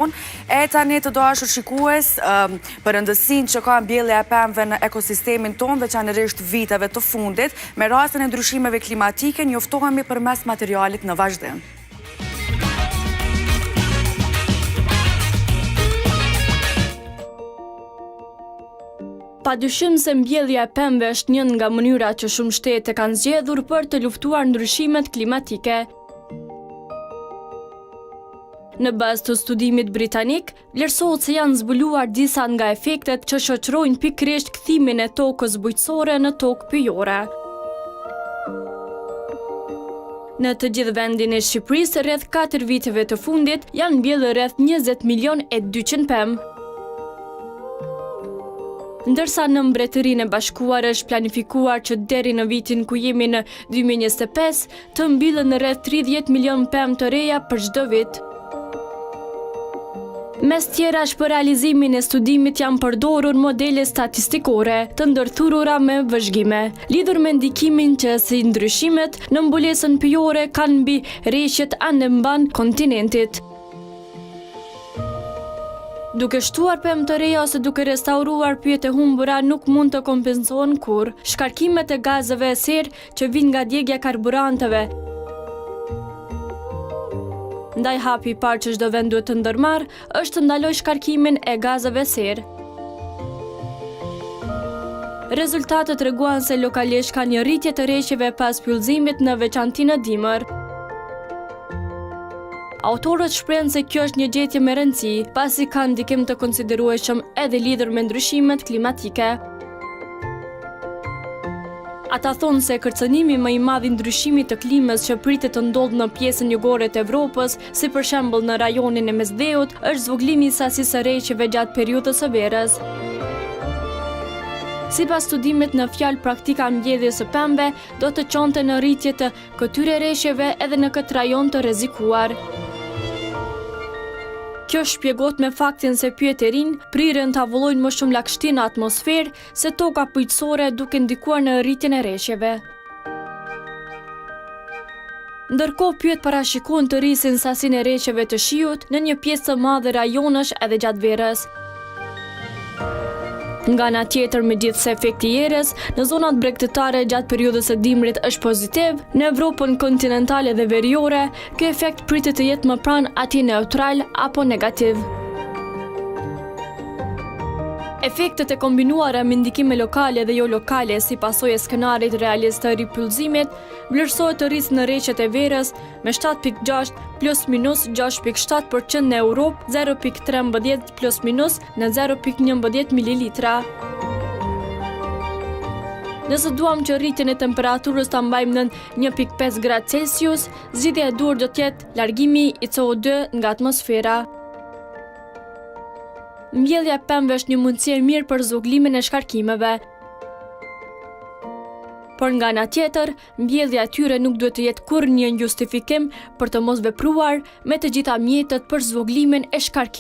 E tani të dashur shikues, përëndësinë që ka mbjellja e pemëve në ekosistemin tonë, veçanërisht viteve të fundit, me rastin e ndryshimeve klimatike, njoftohemi përmes materialit në vazhdim. Padyshim se mbjellja e pemëve është një nga mënyrat që shumë shtete kanë zgjedhur për të luftuar ndryshimet klimatike. Në bazë të studimit britanik, vlerësohet se janë zbuluar disa nga efektet që shoqërojnë pikërisht kthimin e tokës bujqësore në tokë pyjore. Në të gjithë vendin e Shqipërisë, rreth 4 viteve të fundit, janë mbjellë rreth 20 milion e 200 pemë. Ndërsa në Mbretërinë e Bashkuar është planifikuar që deri në vitin ku jemi në 2025 të mbillen rreth 30 milion pemë të reja për çdo vit. Mes tjerash për realizimin e studimit janë përdorur modele statistikore të ndërthurura me vëzhgime, lidhur me ndikimin që si ndryshimet në mbulesën pyjore kanë mbi rreshtet anë mban kontinentit. Duke shtuar pemë të reja ose duke restauruar pyjet e humbura nuk mund të kompensohen kurrë shkarkimet e gazeve serë që vijnë nga djegja e karburanteve. Ndaj hapi i parë që çdo vend duhet të ndërmarrë është të ndalojë shkarkimin e gazeve serë. Rezultatet treguan se lokalisht ka një rritje të rreshjeve pas pyllëzimit në veçanti në dimër. Autorët shprehen se kjo është një gjetje me rëndësi, pasi ka ndikim të konsiderueshëm edhe lidhur me ndryshimet klimatike. Ata thonë se kërcënimi më i madh i ndryshimit të klimës që pritet të ndodhë në pjesën jugore të Evropës, si për shembull në rajonin e Mesdheut, është zvogëlimi i sasisë së rreshjeve gjatë periudhës së verës. Sipas studimit, në fjalë praktika mbjelljes së pemëve do të çonte në rritje të këtyre rreshjeve edhe në këtë rajon të rrezikuar. Kjo shpjegohet me faktin se pyjet e rinj prirën të avullojnë më shumë lagështi në atmosferë se toka bujqësore duke ndikuar në rritjen e rreshjeve. Ndërkohë pyjet parashikojnë të rrisin sasinë e rreshjeve të shiut në një pjesë të madhe rajonesh edhe gjatë verës. Nga ana tjetër, megjithse efekti i erës në zonat bregdetare gjatë periudhës së dimrit është pozitiv, në Evropën kontinentale dhe veriore, ky efekt pritet të jetë më pranë atij neutral apo negativ. Efektet e kombinuara me ndikime lokale dhe jo lokale si pasojë e skenarit realist të ripyllëzimit vlerësohet të rrisë në rreshtet e verës me 7.6 plus minus 6.7% në Europë, 0.13 plus minus në 0.11 mililitra. Nëse duam që rritjen e temperaturës ta mbajmë në 1.5 gradë Celsius, zgjidhja e duhur do të jetë largimi i CO2 nga atmosfera. Mbjellja e pemëve është një mundësi e mirë për zvogëlimin e shkarkimeve. Por nga ana tjetër, mbjellja e tyre nuk duhet të jetë kurrë një justifikim për të mos vepruar me të gjitha mjetet për zvogëlimin e shkarkimeve.